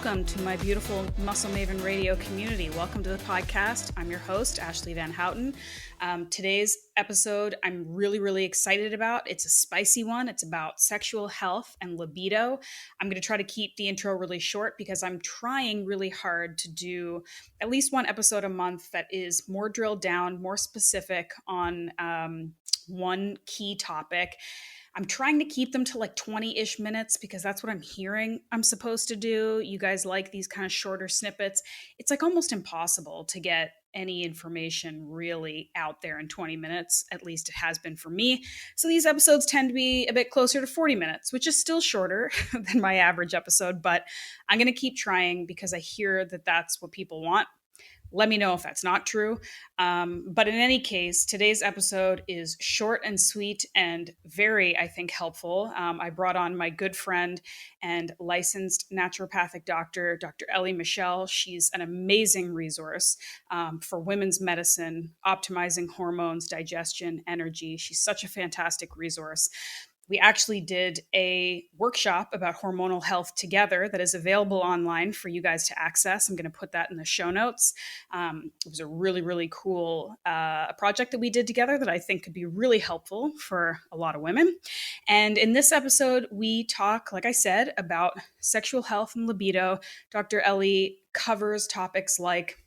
welcome to my beautiful Muscle Maven Radio community. Welcome to the podcast. I'm your host, Ashleigh Van Houten. Today's episode I'm really excited about. It's a spicy one. It's about sexual health and libido. I'm going to try to keep the intro really short because I'm trying really hard to do at least one episode a month that is more drilled down, more specific on one key topic. I'm trying to keep them to like 20-ish minutes because that's what I'm hearing I'm supposed to do. You guys like these kind of shorter snippets. It's like almost impossible to get any information really out there in 20 minutes. At least it has been for me. So these episodes tend to be a bit closer to 40 minutes, which is still shorter than my average episode, but I'm going to keep trying because I hear that that's what people want. Let me know if that's not true. But in any case, today's episode is short and sweet and very, I think, helpful. I brought on my good friend and licensed naturopathic doctor, Dr. Elly Michelle. She's an amazing resource for women's medicine, optimizing hormones, digestion, energy. She's such a fantastic resource. We actually did a workshop about hormonal health together that is available online for you guys to access. I'm going to put that in the show notes. It was a really cool project that we did together that I think could be really helpful for a lot of women. And in this episode, we talk, like I said, about sexual health and libido. Dr. Elly covers topics like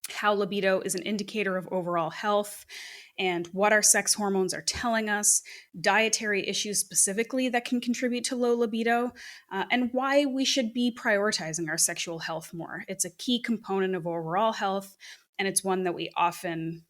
how libido is an indicator of overall health and what our sex hormones are telling us, dietary issues specifically that can contribute to low libido, and why we should be prioritizing our sexual health more. It's a key component of overall health, and it's one that we often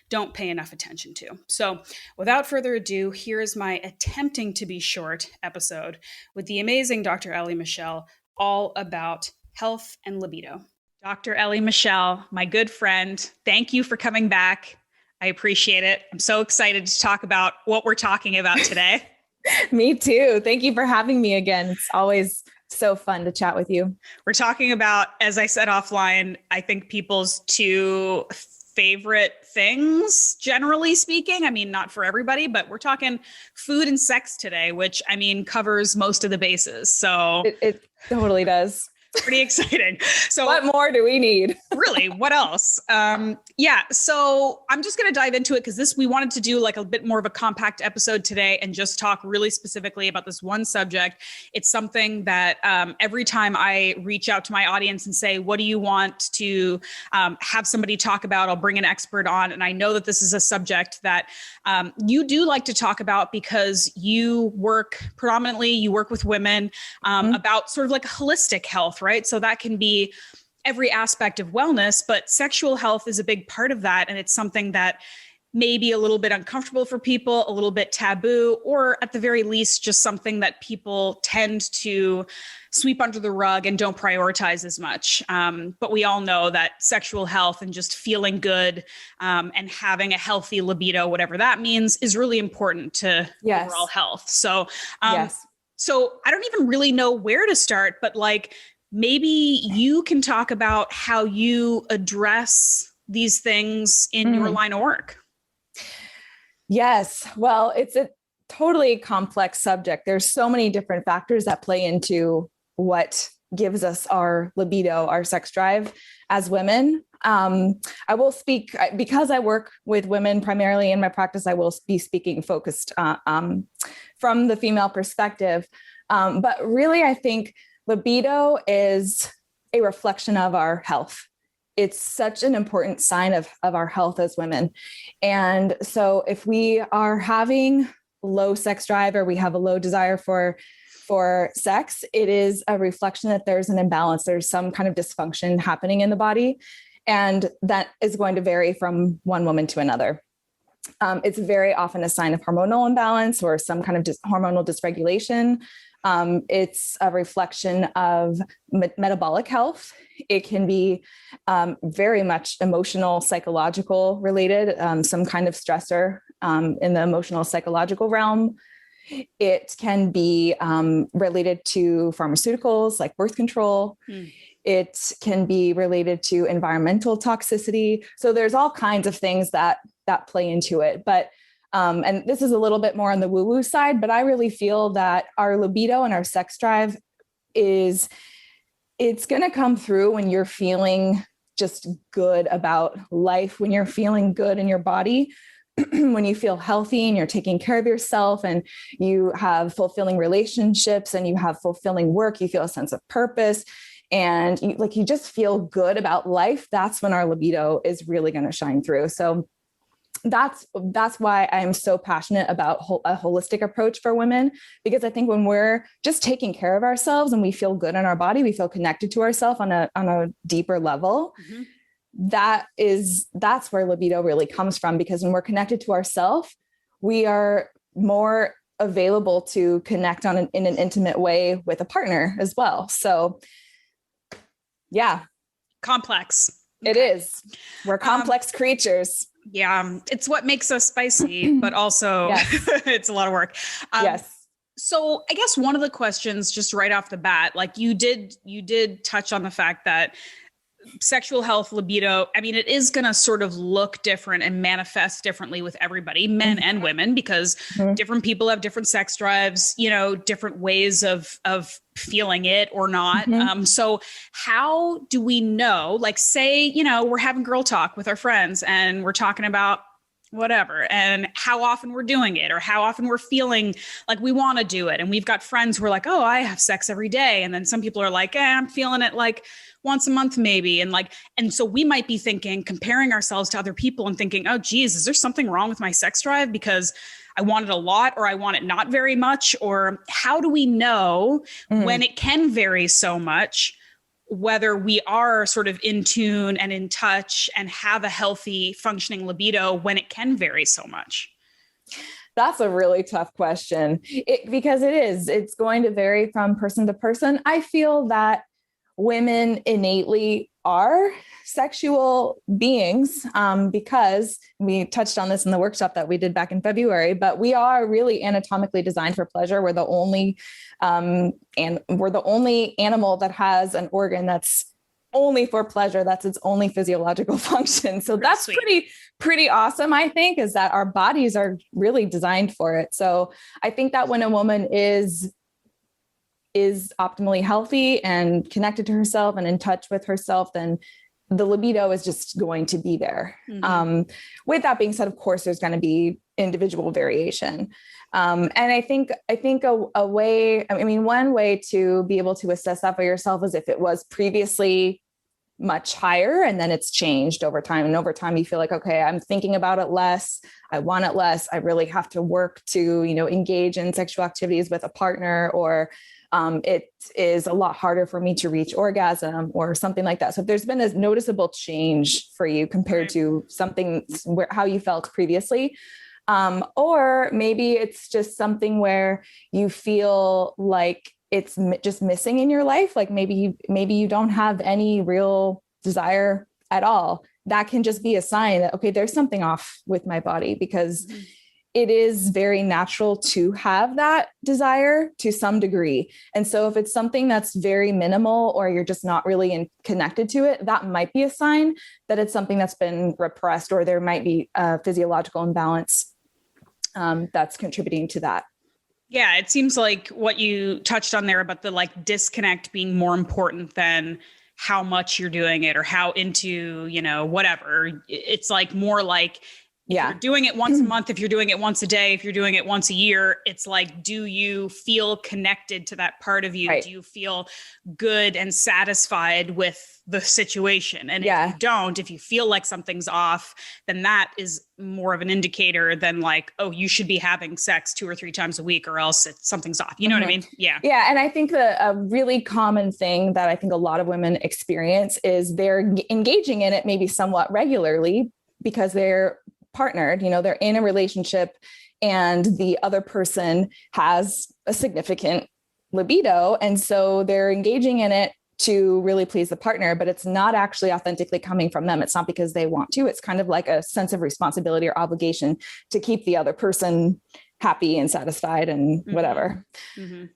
don't pay enough attention to. So without further ado, here's my attempting to be short episode with the amazing Dr. Elly Michelle, all about health and libido. Dr. Elly Michelle, my good friend, thank you for coming back. I appreciate it. I'm so excited to talk about what we're talking about today. Me too. Thank you for having me again. It's always so fun to chat with you. We're talking about, as I said offline, I think people's two favorite things, generally speaking. I mean, not for everybody, but we're talking food and sex today, which I mean, covers most of the bases. So it totally does. Pretty exciting. So what more do we need? Really, what else? So I'm just going to dive into it because we wanted to do like a bit more of a compact episode today and just talk really specifically about this one subject. It's something that every time I reach out to my audience and say, what do you want to have somebody talk about? I'll bring an expert on. And I know that this is a subject that you do like to talk about because you work with women about sort of like holistic health, right? So that can be every aspect of wellness, but sexual health is a big part of that. And it's something that may be a little bit uncomfortable for people, a little bit taboo, or at the very least, just something that people tend to sweep under the rug and don't prioritize as much. But we all know that sexual health and just feeling good and having a healthy libido, whatever that means, is really important to overall health. So, So I don't even really know where to start, but like, maybe you can talk about how you address these things in your line of work. Yes. Well, it's a totally complex subject. There's so many different factors that play into what gives us our libido, our sex drive as women. I will speak because I work with women primarily in my practice. I will be speaking focused from the female perspective. But really, I think libido is a reflection of our health. It's such an important sign of our health as women. And so if we are having low sex drive or we have a low desire for sex, it is a reflection that there's an imbalance. There's some kind of dysfunction happening in the body. And that is going to vary from one woman to another. It's very often a sign of hormonal imbalance or some kind of hormonal dysregulation. It's a reflection of metabolic health. It can be very much emotional, psychological related, some kind of stressor in the emotional, psychological realm. It can be related to pharmaceuticals like birth control. It can be related to environmental toxicity. So there's all kinds of things that play into it. But and this is a little bit more on the woo-woo side, but I really feel that our libido and our sex drive is it's going to come through when you're feeling just good about life, when you're feeling good in your body, when you feel healthy and you're taking care of yourself and you have fulfilling relationships and you have fulfilling work, you feel a sense of purpose and you just feel good about life. That's when our libido is really going to shine through. So that's why I'm so passionate about a holistic approach for women, because I think when we're just taking care of ourselves and we feel good in our body, we feel connected to ourselves on a deeper level. Mm-hmm. That's where libido really comes from, because when we're connected to ourselves, we are more available to connect in an intimate way with a partner as well. So yeah. Complex. It is. We're complex creatures. Yeah. It's what makes us spicy, but also it's a lot of work. Yes. So I guess one of the questions just right off the bat, like you did touch on the fact that sexual health, libido, I mean, it is going to sort of look different and manifest differently with everybody, men and women, because different people have different sex drives, different ways of feeling it or not. So how do we know, like, say, we're having girl talk with our friends and we're talking about whatever, and how often we're doing it or how often we're feeling like we want to do it. And we've got friends who are like, oh, I have sex every day. And then some people are like, I'm feeling it like once a month, maybe. And so we might be comparing ourselves to other people and thinking, oh, geez, is there something wrong with my sex drive because I want it a lot or I want it not very much? Or how do we know when it can vary so much, whether we are sort of in tune and in touch and have a healthy functioning libido when it can vary so much? That's a really tough question because it's going to vary from person to person. I feel that women innately are sexual beings because we touched on this in the workshop that we did back in February, but we are really anatomically designed for pleasure. We're the only animal that has an organ that's only for pleasure. That's its only physiological function. So that's pretty awesome, I think, is that our bodies are really designed for it. So I think that when a woman is optimally healthy and connected to herself and in touch with herself, then the libido is just going to be there. With that being said, of course, there's going to be individual variation. And I think one way to be able to assess that for yourself is if it was previously much higher and then it's changed over time. And over time you feel like, okay, I'm thinking about it less. I want it less. I really have to work to, engage in sexual activities with a partner, or it is a lot harder for me to reach orgasm or something like that. So if there's been a noticeable change for you compared to how you felt previously, or maybe it's just something where you feel like it's just missing in your life. Like maybe you don't have any real desire at all. That can just be a sign that, okay, there's something off with my body, because it is very natural to have that desire to some degree. And so if it's something that's very minimal or you're just not really connected to it, that might be a sign that it's something that's been repressed, or there might be a physiological imbalance that's contributing to that. Yeah, it seems like what you touched on there about the disconnect being more important than how much you're doing it or how into, whatever. It's more like, if you're doing it once a month, if you're doing it once a day, if you're doing it once a year, it's like, do you feel connected to that part of you? Right. Do you feel good and satisfied with the situation? And if you don't, if you feel like something's off, then that is more of an indicator than oh, you should be having sex 2 or 3 times a week or else something's off. You know what I mean? Yeah. Yeah. And I think a really common thing that I think a lot of women experience is they're engaging in it maybe somewhat regularly because they're partnered, they're in a relationship and the other person has a significant libido. And so they're engaging in it to really please the partner, but it's not actually authentically coming from them. It's not because they want to. It's kind of like a sense of responsibility or obligation to keep the other person happy and satisfied and whatever.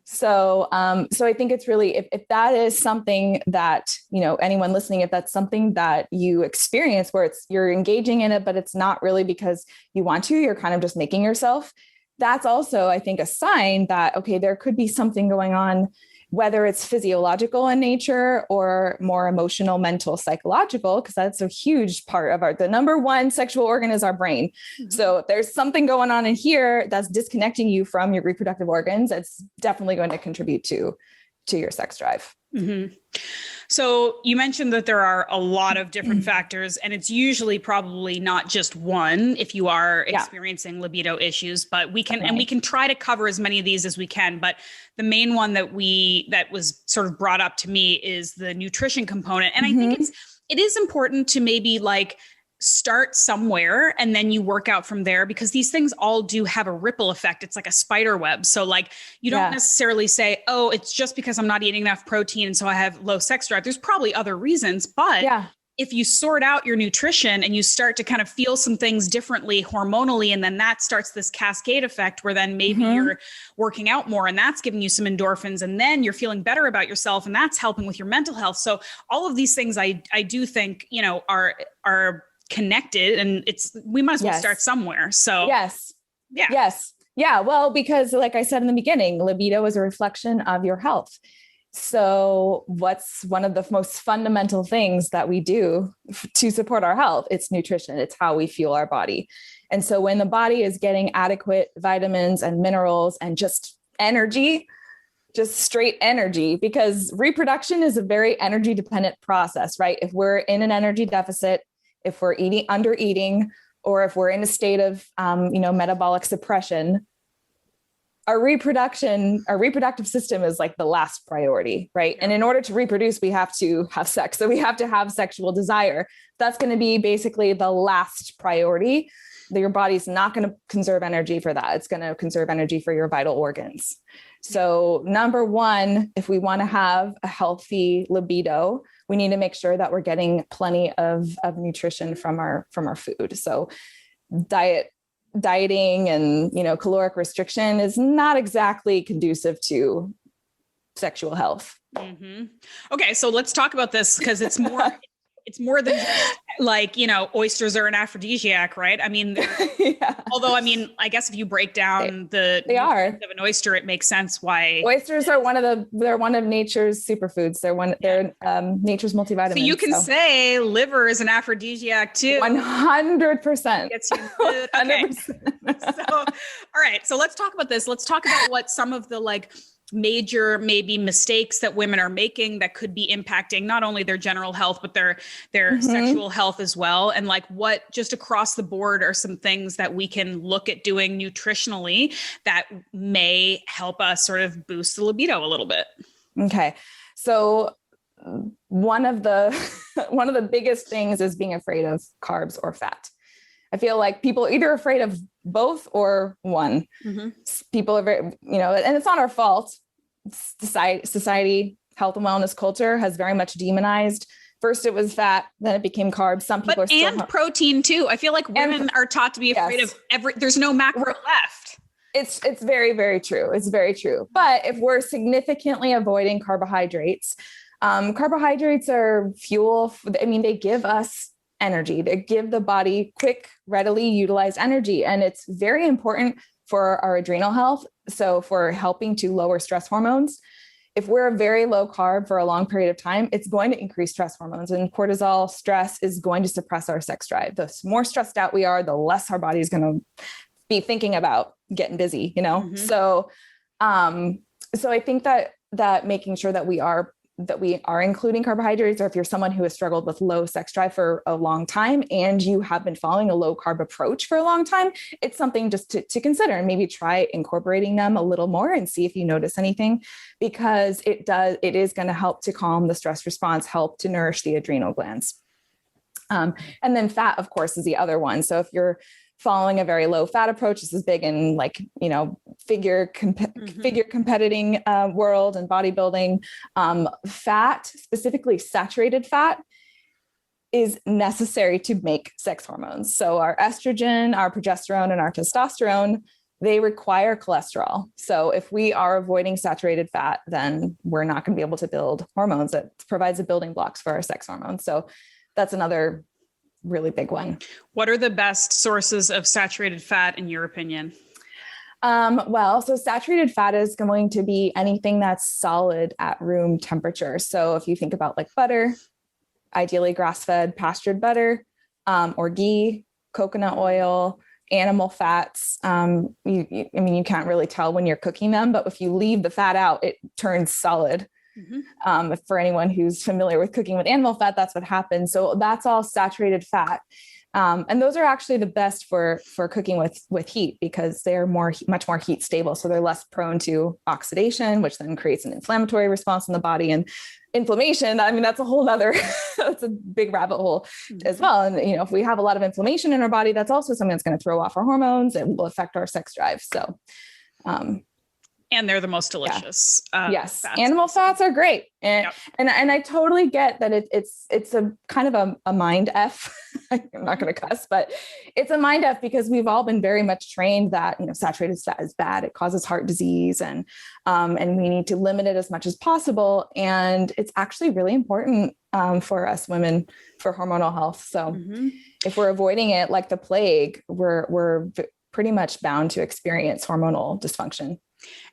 So I think it's really, if that is something that, anyone listening, if that's something that you experience where you're engaging in it, but it's not really because you want to, you're kind of just making yourself, that's also, I think, a sign that, okay, there could be something going on whether it's physiological in nature or more emotional, mental, psychological, because that's a huge part of the number one sexual organ is our brain. Mm-hmm. So if there's something going on in here that's disconnecting you from your reproductive organs, it's definitely going to contribute to your sex drive. Mm-hmm. So you mentioned that there are a lot of different factors, and it's usually probably not just one if you are experiencing libido issues, but we can try to cover as many of these as we can. But the main one that was sort of brought up to me is the nutrition component. And I think it is important to maybe like start somewhere and then you work out from there, because these things all do have a ripple effect. It's like a spider web. So like, you don't necessarily say, oh, it's just because I'm not eating enough protein and so I have low sex drive. There's probably other reasons, but if you sort out your nutrition and you start to kind of feel some things differently hormonally, and then that starts this cascade effect where then maybe you're working out more and that's giving you some endorphins, and then you're feeling better about yourself and that's helping with your mental health. So all of these things I do think, are connected, and we might as well start somewhere. So well, because like I said in the beginning, libido is a reflection of your health. So what's one of the most fundamental things that we do to support our health? It's nutrition. It's how we fuel our body. And so when the body is getting adequate vitamins and minerals and just energy, just straight energy, because reproduction is a very energy dependent process, right? If we're in an energy deficit, if we're under eating, or if we're in a state of, metabolic suppression, our reproductive system is like the last priority, right? And in order to reproduce, we have to have sex. So we have to have sexual desire. That's going to be basically the last priority. Your body's not going to conserve energy for that. It's going to conserve energy for your vital organs. So number one, if we want to have a healthy libido, we need to make sure that we're getting plenty of nutrition from our food. So dieting and, caloric restriction is not exactly conducive to sexual health. Mm-hmm. Okay. So let's talk about this, because it's more than just like, oysters are an aphrodisiac, right? I mean, although, I guess if you break down they are of an oyster, it makes sense why oysters are they're one of nature's superfoods. They're nature's multivitamins. So you can say liver is an aphrodisiac too. 100%. Gets you in the mood. Okay. 100%. So, all right. So let's talk about this. Let's talk about what some of the major maybe mistakes that women are making that could be impacting not only their general health, but their sexual health as well. And what just across the board are some things that we can look at doing nutritionally that may help us sort of boost the libido a little bit. Okay. So one of the biggest things is being afraid of carbs or fat. I feel like people are either afraid of both or one. People are very, and it's not our fault. Society, health and wellness culture has very much demonized. First it was fat, then it became carbs. Some people and protein too. I feel like women are taught to be afraid of there's no macro left. It's very, very true. It's very true. But if we're significantly avoiding carbohydrates are fuel. They give us energy. They give the body quick, readily utilized energy. And it's very important for our adrenal health. So for helping to lower stress hormones, if we're a very low carb for a long period of time, it's going to increase stress hormones, and cortisol stress is going to suppress our sex drive. The more stressed out we are, the less our body is going to be thinking about getting busy, So, so I think that making sure that we are including carbohydrates, or if you're someone who has struggled with low sex drive for a long time and you have been following a low carb approach for a long time, it's something just to consider, and maybe try incorporating them a little more and see if you notice anything, because it is going to help to calm the stress response, help to nourish the adrenal glands. And then fat, of course, is the other one. So if you're following a very low fat approach, this is big in figure competing world and bodybuilding. Fat, specifically saturated fat, is necessary to make sex hormones. So our estrogen, our progesterone, and our testosterone, they require cholesterol. So if we are avoiding saturated fat, then we're not going to be able to build hormones. That provides the building blocks for our sex hormones. So that's another really big one. What are the best sources of saturated fat in your opinion? So saturated fat is going to be anything that's solid at room temperature. So if you think about like butter, ideally grass-fed pastured butter, or ghee, coconut oil, animal fats. You can't really tell when you're cooking them, but if you leave the fat out, it turns solid. For anyone who's familiar with cooking with animal fat, that's what happens. So that's all saturated fat. And those are actually the best for cooking with heat because they're much more heat stable. So they're less prone to oxidation, which then creates an inflammatory response in the body, and inflammation. I mean, that's a whole nother, that's a big rabbit hole as well. And, if we have a lot of inflammation in our body, that's also something that's going to throw off our hormones and will affect our sex drive. So, and they're the most delicious. Yes. Animal fats are great. And I totally get that it's a kind of a mind F. I'm not going to cuss, but it's a mind F because we've all been very much trained that, saturated fat is bad. It causes heart disease and we need to limit it as much as possible. And it's actually really important for us women for hormonal health. So if we're avoiding it like the plague, we're pretty much bound to experience hormonal dysfunction.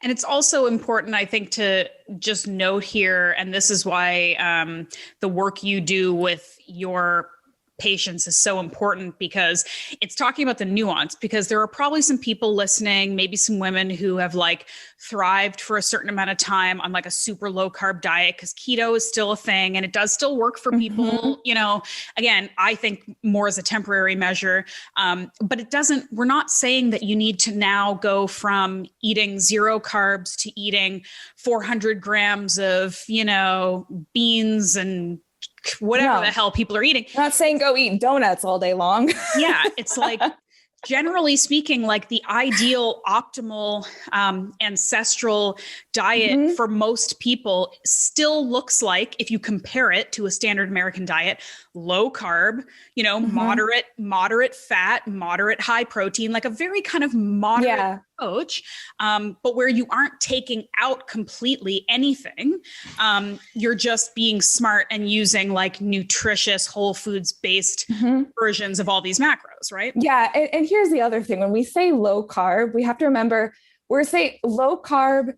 And it's also important, I think, to just note here, and this is why the work you do with your patients is so important, because it's talking about the nuance, because there are probably some people listening, maybe some women who have like thrived for a certain amount of time on like a super low carb diet, because keto is still a thing and it does still work for people, again, I think more as a temporary measure. But it doesn't, we're not saying that you need to now go from eating 0 carbs to eating 400 grams of, beans and whatever the hell people are eating. I'm not saying go eat donuts all day long. Yeah. It's like, generally speaking, like the ideal optimal ancestral diet for most people still looks like, if you compare it to a standard American diet, low carb, moderate fat, moderate high protein, like a very kind of moderate approach, but where you aren't taking out completely anything. You're just being smart and using like nutritious whole foods based versions of all these macros, right? Yeah. And here's the other thing. When we say low carb, we have to remember we're saying low carb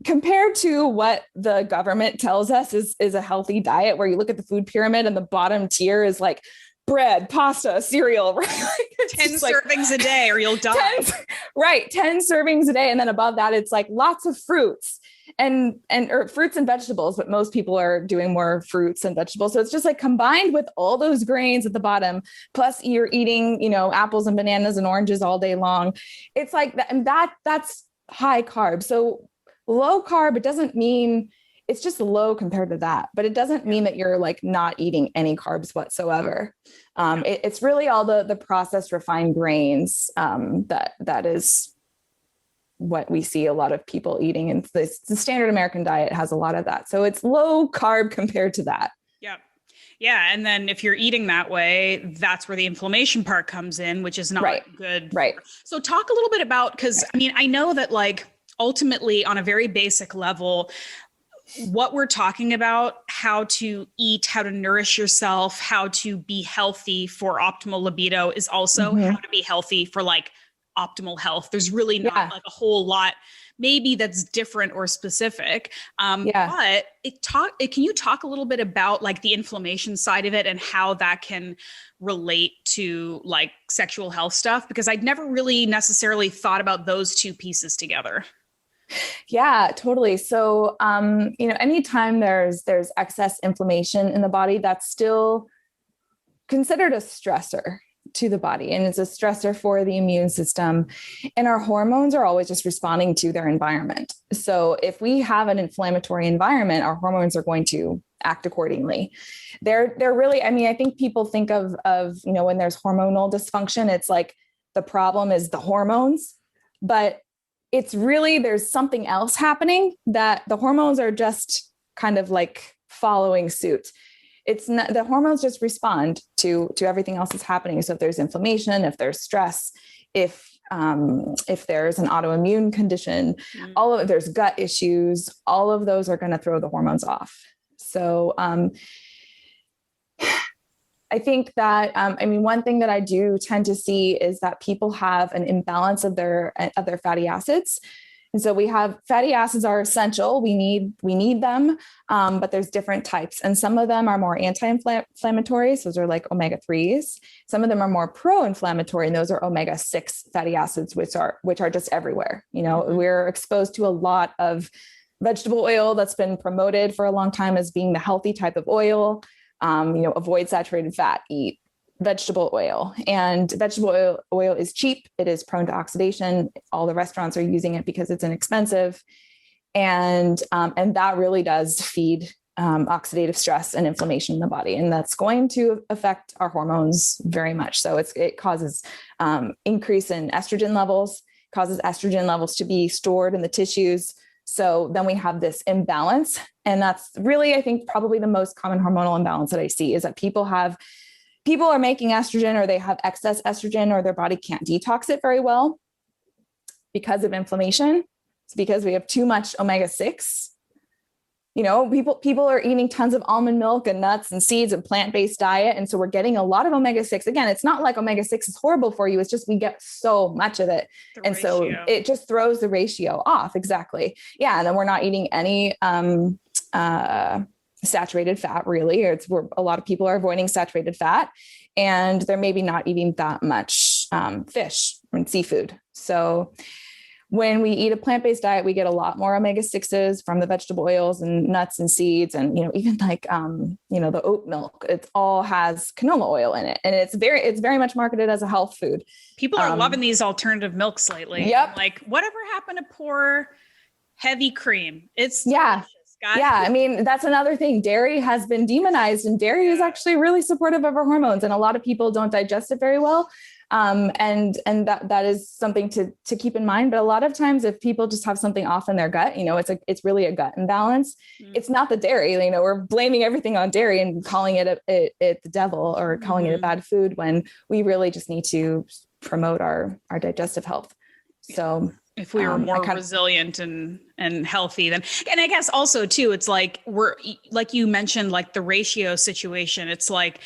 compared to what the government tells us is a healthy diet, where you look at the food pyramid and the bottom tier is like bread, pasta, cereal, right? 10 servings a day or you'll die. 10 servings a day. And then above that, it's like lots of fruits or fruits and vegetables, but most people are doing more fruits and vegetables. So it's just like combined with all those grains at the bottom, plus you're eating, apples and bananas and oranges all day long. It's like that. And that's high carb. So low carb, it doesn't mean it's just low compared to that, but it doesn't mean that you're like not eating any carbs whatsoever. It's really all the processed refined grains that is what we see a lot of people eating. And the standard American diet has a lot of that. So it's low carb compared to that. Yeah. Yeah. And then if you're eating that way, that's where the inflammation part comes in, which is not good. Right. So talk a little bit about, because I know that like ultimately on a very basic level, what we're talking about, how to eat, how to nourish yourself, how to be healthy for optimal libido is also how to be healthy for like optimal health. There's really not like a whole lot maybe that's different or specific. But can you talk a little bit about like the inflammation side of it and how that can relate to like sexual health stuff? Because I'd never really necessarily thought about those two pieces together. Yeah, totally. So, anytime there's excess inflammation in the body, that's still considered a stressor to the body. And it's a stressor for the immune system. And our hormones are always just responding to their environment. So if we have an inflammatory environment, our hormones are going to act accordingly. They're really, I think people think of, when there's hormonal dysfunction, it's like the problem is the hormones, but it's really, there's something else happening that the hormones are just kind of like following suit. It's not, the hormones just respond to everything else that's happening. So if there's inflammation, if there's stress, if there's an autoimmune condition, there's gut issues, all of those are going to throw the hormones off. So I I think that, one thing that I do tend to see is that people have an imbalance of their fatty acids. And so we have fatty acids are essential. We need them, but there's different types. And some of them are more anti-inflammatory. So those are like omega-3s. Some of them are more pro-inflammatory, and those are omega-6 fatty acids, which are just everywhere. We're exposed to a lot of vegetable oil that's been promoted for a long time as being the healthy type of oil. Avoid saturated fat, eat vegetable oil, and vegetable oil is cheap. It is prone to oxidation. All the restaurants are using it because it's inexpensive. And that really does feed oxidative stress and inflammation in the body. And that's going to affect our hormones very much. So it causes increase in estrogen levels, causes estrogen levels to be stored in the tissues. So then we have this imbalance. And that's really, I think, probably the most common hormonal imbalance that I see is that people are making estrogen, or they have excess estrogen, or their body can't detox it very well because of inflammation. It's because we have too much omega-6. People are eating tons of almond milk and nuts and seeds and plant-based diet. And so we're getting a lot of omega-6. Again, it's not like omega-6 is horrible for you. It's just, we get so much of it. And so it just throws the ratio off. Exactly. Yeah. And then we're not eating any, saturated fat, really. A lot of people are avoiding saturated fat, and they're maybe not eating that much fish and seafood. So when we eat a plant-based diet, we get a lot more omega-6s from the vegetable oils and nuts and seeds. And, even like, the oat milk, it all has canola oil in it. And it's very much marketed as a health food. People are loving these alternative milks lately. Yep. Like, whatever happened to pour heavy cream? It's delicious. Yeah. That's another thing. Dairy has been demonized, and dairy is actually really supportive of our hormones. And a lot of people don't digest it very well. And that is something to keep in mind. But a lot of times if people just have something off in their gut, it's really a gut imbalance. It's not the dairy, we're blaming everything on dairy and calling it the devil, or calling it a bad food, when we really just need to promote our digestive health. So if we were more resilient and healthy, then, and I guess also too, it's like, like you mentioned, like the ratio situation, it's like,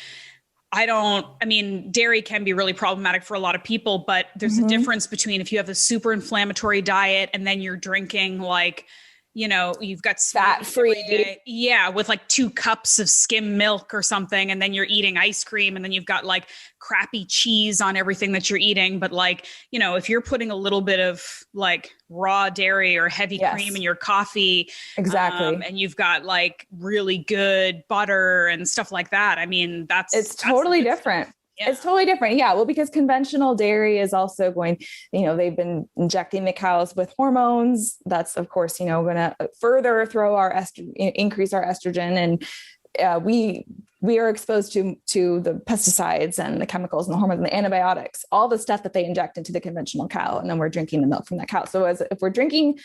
dairy can be really problematic for a lot of people, but there's a difference between if you have a super inflammatory diet and then you're drinking like, you've got fat-free. Yeah. With like 2 cups of skim milk or something. And then you're eating ice cream, and then you've got like crappy cheese on everything that you're eating. But like, if you're putting a little bit of like raw dairy or heavy cream in your coffee, exactly. And you've got like really good butter and stuff like that. It's totally different. Yeah. It's totally different. Yeah. Well, because conventional dairy is also going, they've been injecting the cows with hormones. That's, of course, going to further increase our estrogen. And we are exposed to the pesticides and the chemicals and the hormones and the antibiotics, all the stuff that they inject into the conventional cow. And then we're drinking the milk from that cow. So if we're drinking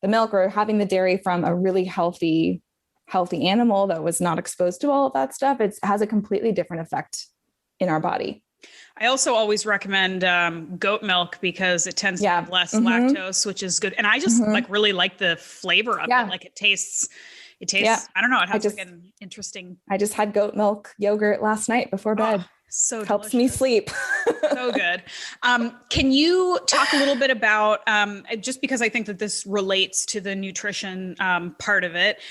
the milk or having the dairy from a really healthy animal that was not exposed to all of that stuff, it has a completely different effect in our body. I also always recommend goat milk because it tends to have less lactose, which is good. And I just really like the flavor of it. Like it tastes, I don't know. It has like an interesting. I just had goat milk yogurt last night before bed. So helps delicious. me sleep. So good. Can you talk a little bit about, just because I think that this relates to the nutrition part of it,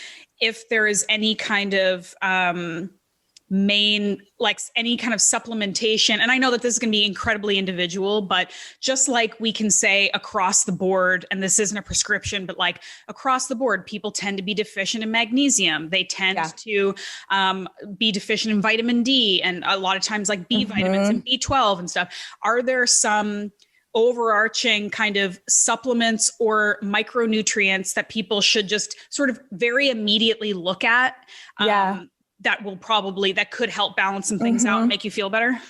if there is any kind of any kind of supplementation. And I know that this is going to be incredibly individual, but just like we can say across the board, and this isn't a prescription, but like across the board, people tend to be deficient in magnesium. They tend to be deficient in vitamin D, and a lot of times like B vitamins and B12 and stuff. Are there some overarching kind of supplements or micronutrients that people should just sort of very immediately look at? That could help balance some things out and make you feel better?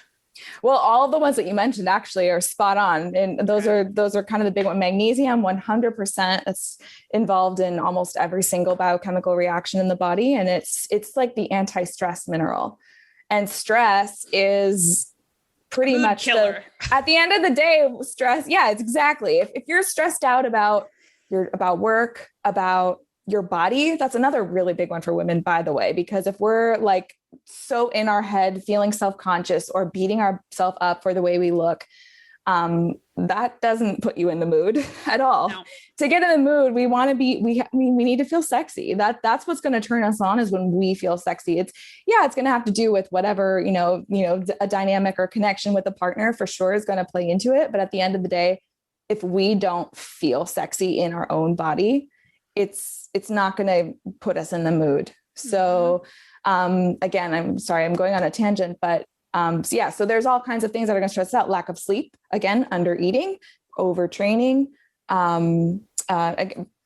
Well, all of the ones that you mentioned actually are spot on. And those are kind of the big one. Magnesium, 100%. It's involved in almost every single biochemical reaction in the body. And it's like the anti-stress mineral. And stress is pretty much killer. At the end of the day, stress. Yeah, it's exactly. If you're stressed out about work, about your body. That's another really big one for women, by the way, because if we're like so in our head, feeling self-conscious or beating ourselves up for the way we look, that doesn't put you in the mood at all. No. To get in the mood, we want to be, we need to feel sexy. That's what's going to turn us on, is when we feel sexy. It's going to have to do with whatever, a dynamic or connection with a partner for sure is going to play into it. But at the end of the day, if we don't feel sexy in our own body, it's not going to put us in the mood. So, again, I'm sorry, I'm going on a tangent, but so there's all kinds of things that are going to stress us out. Lack of sleep, again, under eating, overtraining,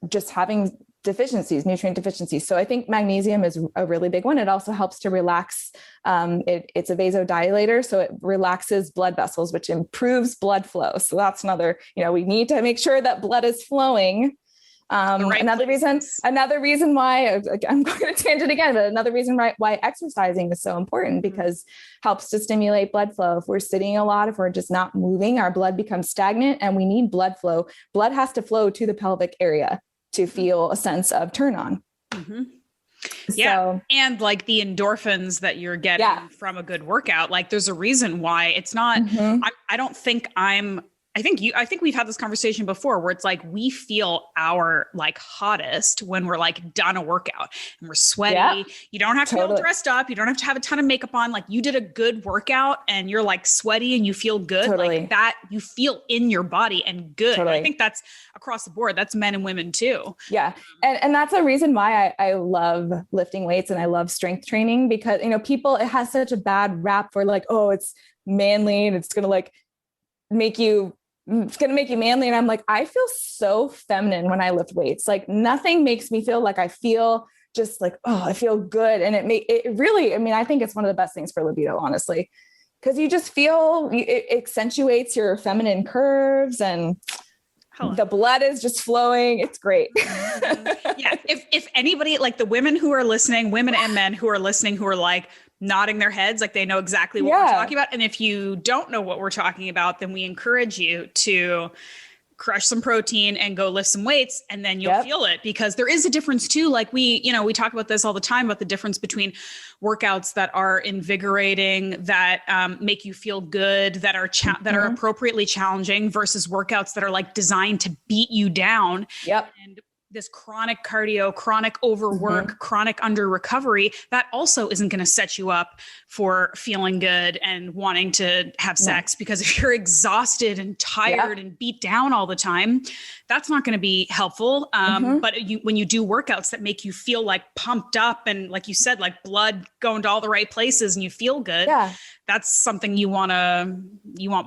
just having deficiencies, nutrient deficiencies. So I think magnesium is a really big one. It also helps to relax. It's a vasodilator, so it relaxes blood vessels, which improves blood flow. So that's another, we need to make sure that blood is flowing. Another reason why I'm going to tangent again, but another reason why exercising is so important, because it helps to stimulate blood flow. If we're sitting a lot, if we're just not moving, our blood becomes stagnant, and we need blood flow. Blood has to flow to the pelvic area to feel a sense of turn on. Yeah. And like the endorphins that you're getting from a good workout, like there's a reason why it's not, I think we've had this conversation before, where it's like, we feel our like hottest when we're like done a workout and we're sweaty. Yeah, you don't have to be all dressed up. You don't have to have a ton of makeup on. Like, you did a good workout and you're like sweaty and you feel good. Like that, you feel in your body and good. I think that's across the board. That's men and women too. Yeah. And that's a reason why I love lifting weights and I love strength training, because, people, it has such a bad rap for like, oh, it's manly and it's going to like make you manly. And I'm like, I feel so feminine when I lift weights. Like, nothing makes me feel like I feel just like, oh, I feel good. And it really, I think it's one of the best things for libido, honestly, because you just feel, it accentuates your feminine curves and the blood is just flowing. It's great. Yeah. If anybody, like the women who are listening, women and men who are listening, who are like nodding their heads, like they know exactly what we're talking about. And if you don't know what we're talking about, then we encourage you to crush some protein and go lift some weights, and then you'll feel it, because there is a difference too. Like we talk about this all the time, about the difference between workouts that are invigorating, that make you feel good, that are that are appropriately challenging, versus workouts that are like designed to beat you down. And this chronic cardio, chronic overwork, chronic under recovery, that also isn't going to set you up for feeling good and wanting to have sex, because if you're exhausted and tired and beat down all the time, that's not going to be helpful. But when you do workouts that make you feel like pumped up and, like you said, like blood going to all the right places and you feel good, that's something you want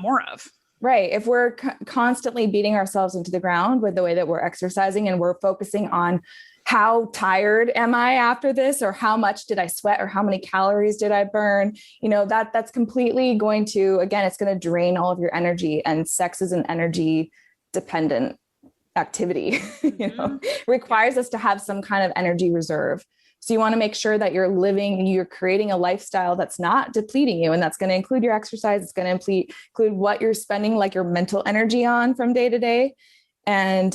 more of. Right. If we're constantly beating ourselves into the ground with the way that we're exercising, and we're focusing on how tired am I after this, or how much did I sweat, or how many calories did I burn, that's completely going to, again, it's going to drain all of your energy, and sex is an energy dependent activity, requires us to have some kind of energy reserve. So you want to make sure that you're creating a lifestyle that's not depleting you. And that's going to include your exercise. It's going to include what you're spending like your mental energy on from day to day. And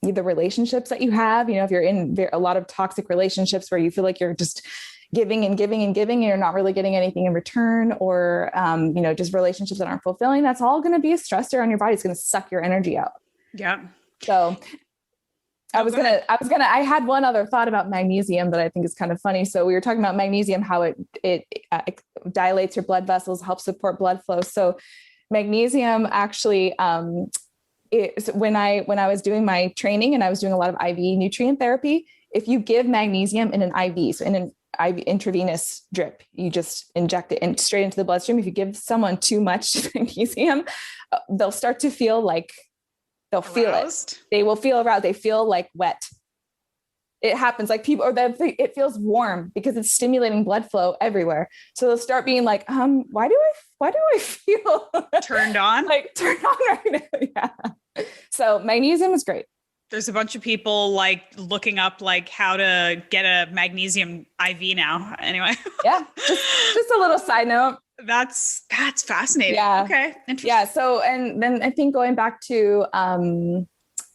the relationships that you have, if you're in a lot of toxic relationships where you feel like you're just giving and giving and giving, and you're not really getting anything in return, or, just relationships that aren't fulfilling, that's all going to be a stressor on your body. It's going to suck your energy out. Yeah. So I had one other thought about magnesium that I think is kind of funny. So we were talking about magnesium, how it dilates your blood vessels, helps support blood flow. So magnesium actually, when I was doing my training and I was doing a lot of IV nutrient therapy, if you give magnesium in an IV, so in an IV intravenous drip, you just inject it straight into the bloodstream. If you give someone too much magnesium, they'll start to feel like, they'll feel it. They will feel aroused. They feel like wet. It happens like people, it feels warm because it's stimulating blood flow everywhere. So they'll start being like, why do I feel turned on? Like turned on right now. Yeah. So magnesium is great. There's a bunch of people like looking up like how to get a magnesium IV now. Anyway. Yeah. Just a little side note. That's fascinating. Yeah. Okay. Interesting. Yeah. So, and then I think going back to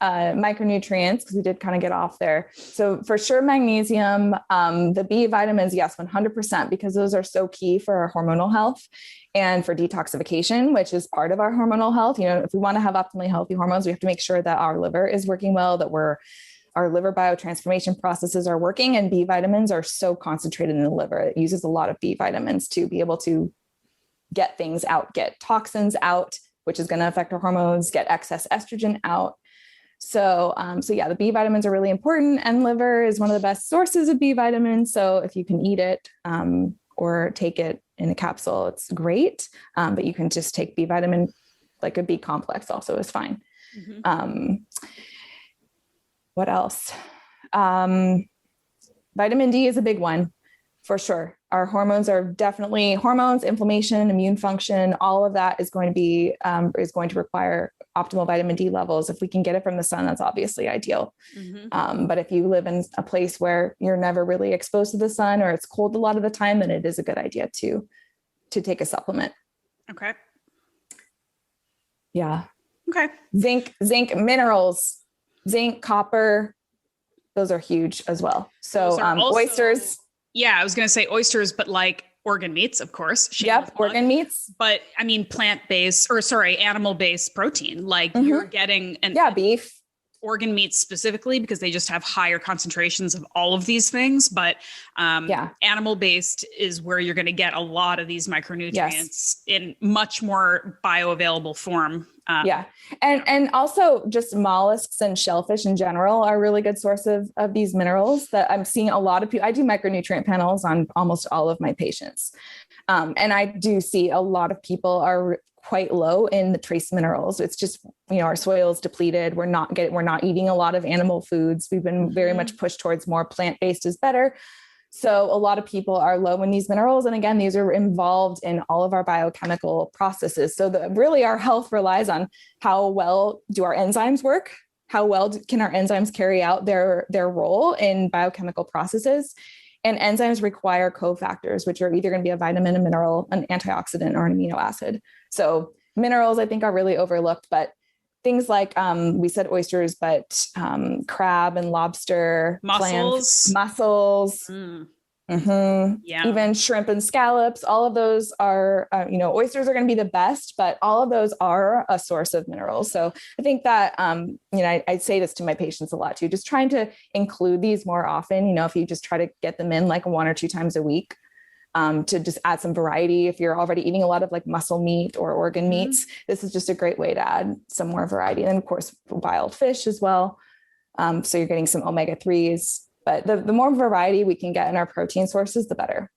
micronutrients, because we did kind of get off there. So for sure, magnesium, the B vitamins, yes, 100%, because those are so key for our hormonal health and for detoxification, which is part of our hormonal health. If we want to have optimally healthy hormones, we have to make sure that our liver is working well, that our liver biotransformation processes are working, and B vitamins are so concentrated in the liver. It uses a lot of B vitamins to be able to get things out, get toxins out, which is going to affect our hormones, get excess estrogen out. So yeah, the B vitamins are really important, and liver is one of the best sources of B vitamins. So if you can eat it or take it in a capsule, it's great. But you can just take B vitamin, like a B complex also is fine. Mm-hmm. What else? Vitamin D is a big one for sure. Our hormones are definitely hormones, inflammation, immune function. All of that is going to require optimal vitamin D levels. If we can get it from the sun, that's obviously ideal. Mm-hmm. But if you live in a place where you're never really exposed to the sun, or it's cold a lot of the time, then it is a good idea to take a supplement. Okay. Yeah. Okay. Zinc, minerals, zinc, copper, those are huge as well. So oysters. Yeah, I was going to say oysters, but like organ meats, of course. Yep, organ meats. But I mean, animal-based protein, like mm-hmm. You're getting beef. Organ meats specifically, because they just have higher concentrations of all of these things. But animal-based is where you're going to get a lot of these micronutrients in much more bioavailable form. And also just mollusks and shellfish in general are a really good source of these minerals that I'm seeing a lot of people. I do micronutrient panels on almost all of my patients. And I do see a lot of people are quite low in the trace minerals. It's just, our soil is depleted. We're not eating a lot of animal foods. We've been very much pushed towards more plant-based is better. So a lot of people are low in these minerals. And again, these are involved in all of our biochemical processes. So really our health relies on how well do our enzymes work? How well can our enzymes carry out their role in biochemical processes? And enzymes require cofactors, which are either going to be a vitamin, a mineral, an antioxidant, or an amino acid. So minerals, I think, are really overlooked, but things like we said oysters, but crab and lobster, mussels, even shrimp and scallops. All of those are, oysters are going to be the best, but all of those are a source of minerals. So I think that, I say this to my patients a lot too, just trying to include these more often. If you just try to get them in like 1 or 2 times a week. To just add some variety. If you're already eating a lot of like muscle meat or organ meats, this is just a great way to add some more variety. And of course, wild fish as well. So you're getting some omega-3s, but the more variety we can get in our protein sources, the better.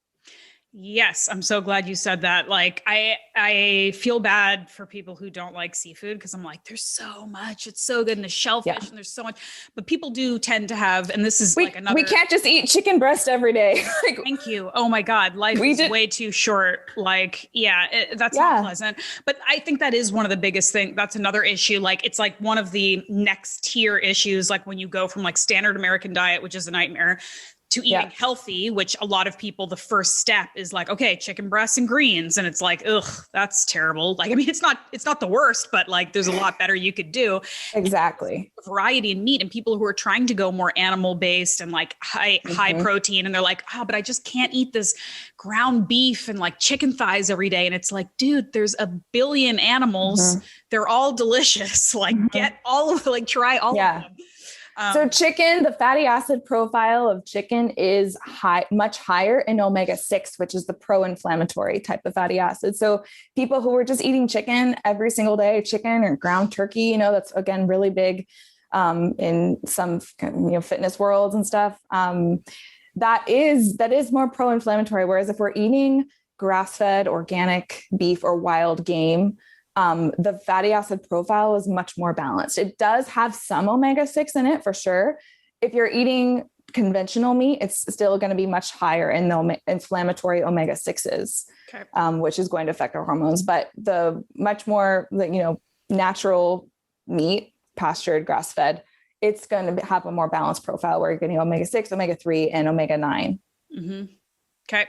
Yes. I'm so glad you said that. Like, I feel bad for people who don't like seafood, because I'm like, there's so much, it's so good. And the shellfish and there's so much, but people do tend to have, and this is we can't just eat chicken breast every day. Thank you. Oh my God. Life is way too short. Like, that's not pleasant, but I think that is one of the biggest things. That's another issue. Like, it's like one of the next tier issues. Like when you go from like standard American diet, which is a nightmare, to eating healthy, which a lot of people, the first step is like, okay, chicken breasts and greens. And it's like, ugh, that's terrible. Like, I mean, it's not the worst, but like, there's a lot better you could do. Exactly. Variety in meat, and people who are trying to go more animal based and like high protein. And they're like, but I just can't eat this ground beef and like chicken thighs every day. And it's like, dude, there's a billion animals. They're all delicious. Like get all of try all of them. So chicken, the fatty acid profile of chicken is much higher in omega-6, which is the pro-inflammatory type of fatty acid. So people who are just eating chicken every single day, chicken or ground turkey, that's again, really big in some, fitness worlds and stuff. That is more pro-inflammatory. Whereas if we're eating grass-fed organic beef or wild game, the fatty acid profile is much more balanced. It does have some omega-6 in it for sure. If you're eating conventional meat, it's still going to be much higher in the inflammatory omega-6s, which is going to affect our hormones. But the much more, natural meat, pastured, grass-fed, it's going to have a more balanced profile where you're getting omega-6, omega-3, and omega-9. Okay.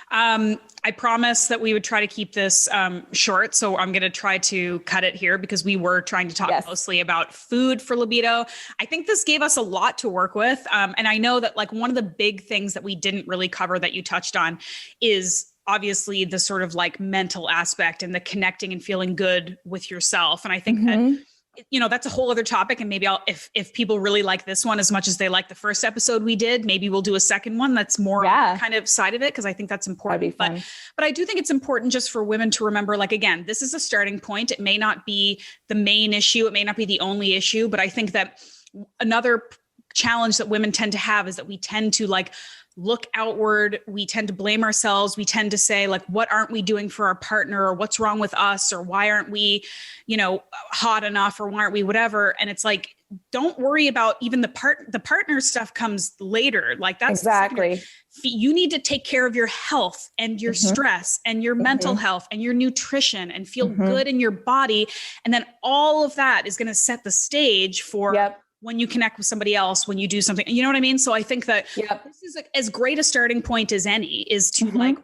I promised that we would try to keep this short, so I'm going to try to cut it here because we were trying to talk mostly about food for libido. I think this gave us a lot to work with. And I know that like one of the big things that we didn't really cover that you touched on is obviously the sort of like mental aspect and the connecting and feeling good with yourself. And I think that that's a whole other topic. And maybe if people really like this one as much as they like the first episode we did, maybe we'll do a second one that's more kind of side of it, because I think that's important. That'd be fun. But I do think it's important just for women to remember, like, again, this is a starting point. It may not be the main issue. It may not be the only issue, but I think that another challenge that women tend to have is that we tend to like look outward. We tend to blame ourselves. We tend to say like, what aren't we doing for our partner, or what's wrong with us, or why aren't we, hot enough, or why aren't we whatever? And it's like, don't worry about even the partner stuff comes later. Like that's exactly. You need to take care of your health and your stress and your mental health and your nutrition and feel good in your body. And then all of that is going to set the stage for when you connect with somebody else, when you do something, you know what I mean? So I think that this is like as great a starting point as any, is to like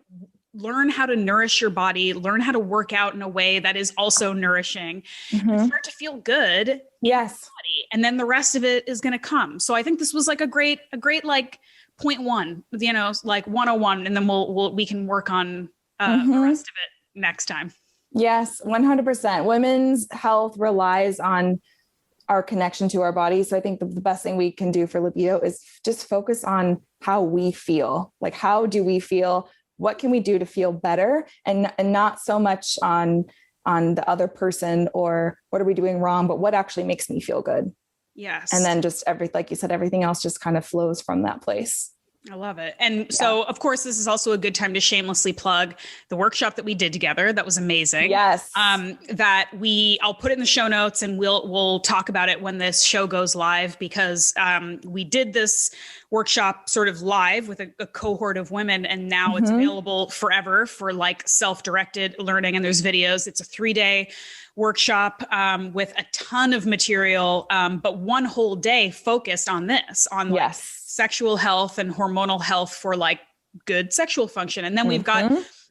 learn how to nourish your body, learn how to work out in a way that is also nourishing, and start to feel good. Yes. Body, and then the rest of it is going to come. So I think this was like a great like point one, like 101. And then we can work on the rest of it next time. Yes. 100%. Women's health relies on our connection to our bodies. So I think the best thing we can do for libido is just focus on how we feel. Like, how do we feel? What can we do to feel better? And not so much on the other person or what are we doing wrong, but what actually makes me feel good. Yes. And then just like you said, everything else just kind of flows from that place. I love it. And so, of course, this is also a good time to shamelessly plug the workshop that we did together. That was amazing. Yes. I'll put it in the show notes, and we'll talk about it when this show goes live, because we did this workshop sort of live with a cohort of women, and now it's available forever for like self-directed learning. And there's videos. It's a 3-day workshop with a ton of material, but one whole day focused on this, on like sexual health and hormonal health for like good sexual function. And then we've got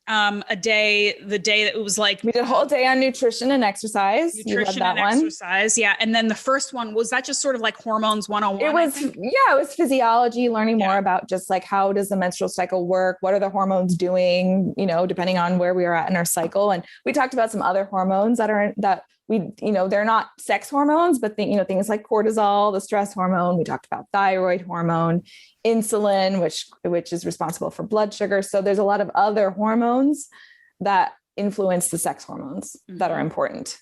the day that it was like, we did a whole day on nutrition and exercise. Nutrition and exercise. Yeah. And then the first one, was that just sort of like hormones 101? It was physiology, learning more about just like, how does the menstrual cycle work? What are the hormones doing, depending on where we are at in our cycle. And we talked about some other hormones that they're not sex hormones, but things like cortisol, the stress hormone. We talked about thyroid hormone, insulin, which is responsible for blood sugar. So there's a lot of other hormones that influence the sex hormones that are important.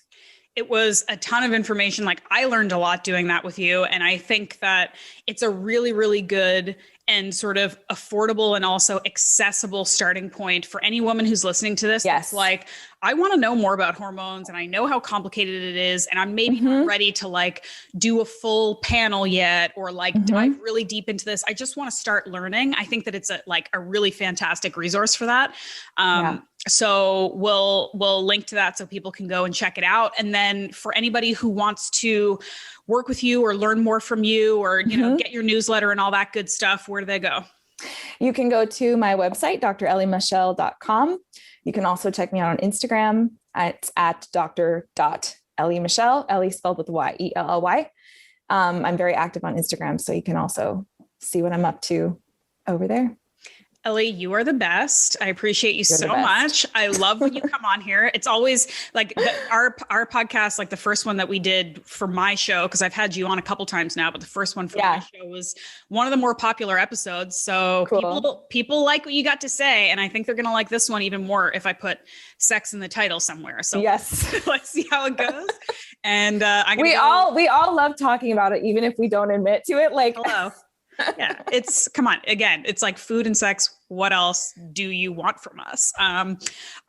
It was a ton of information. Like, I learned a lot doing that with you. And I think that it's a really, really good and sort of affordable and also accessible starting point for any woman who's listening to this. Yes. Like, I want to know more about hormones, and I know how complicated it is. And I'm maybe not ready to like do a full panel yet, or like dive really deep into this. I just want to start learning. I think that it's a really fantastic resource for that. So we'll link to that so people can go and check it out. And then for anybody who wants to work with you or learn more from you, or, get your newsletter and all that good stuff, where do they go? You can go to my website, drellymichelle.com. You can also check me out on Instagram at dr.ellymichelle, Elly spelled with Y, Ellly. I'm very active on Instagram, so you can also see what I'm up to over there. Elly, you are the best. I appreciate you so much. I love when you come on here. It's always like our podcast, like the first one that we did for my show, because I've had you on a couple times now, but the first one for my show was one of the more popular episodes. So people like what you got to say. And I think they're going to like this one even more if I put sex in the title somewhere. So let's see how it goes. And we all love talking about it, even if we don't admit to it. Like, hello. Yeah, come on. Again, it's like food and sex. What else do you want from us? All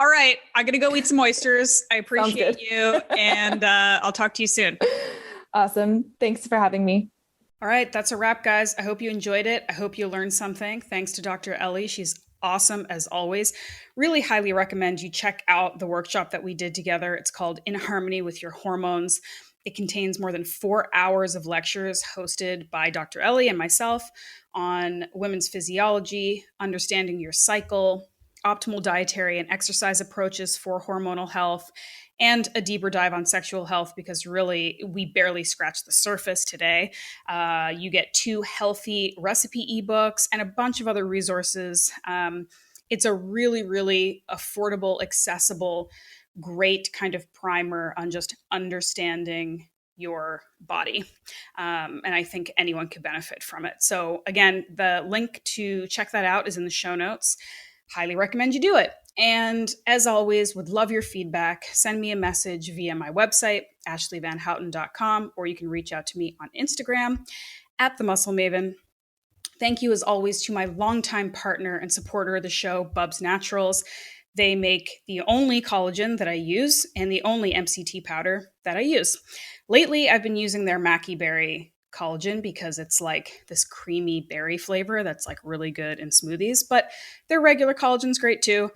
right. I'm going to go eat some oysters. I appreciate you. And I'll talk to you soon. Awesome. Thanks for having me. All right. That's a wrap, guys. I hope you enjoyed it. I hope you learned something. Thanks to Dr. Elly. She's awesome as always. Really highly recommend you check out the workshop that we did together. It's called In Harmony with Your Hormones. It contains more than 4 hours of lectures hosted by Dr. Elly and myself on women's physiology, understanding your cycle, optimal dietary and exercise approaches for hormonal health, and a deeper dive on sexual health, because really we barely scratched the surface today. You get 2 healthy recipe ebooks and a bunch of other resources. It's a really, really affordable, accessible, great kind of primer on just understanding your body. And I think anyone could benefit from it. So again, the link to check that out is in the show notes. Highly recommend you do it. And as always, would love your feedback. Send me a message via my website, ashleighvanhouten.com, or you can reach out to me on Instagram at The Muscle Maven. Thank you as always to my longtime partner and supporter of the show, Bubs Naturals. They make the only collagen that I use and the only MCT powder that I use. Lately, I've been using their Mackie Berry collagen because it's like this creamy berry flavor that's like really good in smoothies, but their regular collagen's great too.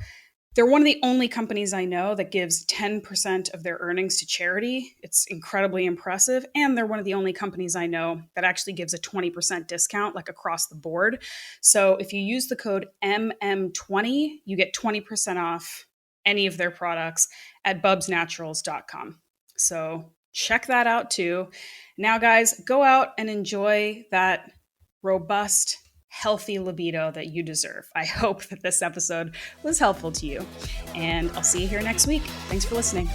They're one of the only companies I know that gives 10% of their earnings to charity. It's incredibly impressive. And they're one of the only companies I know that actually gives a 20% discount, like across the board. So if you use the code MM20, you get 20% off any of their products at bubsnaturals.com. So check that out too. Now, guys, go out and enjoy that robust, healthy libido that you deserve. I hope that this episode was helpful to you, and I'll see you here next week. Thanks for listening.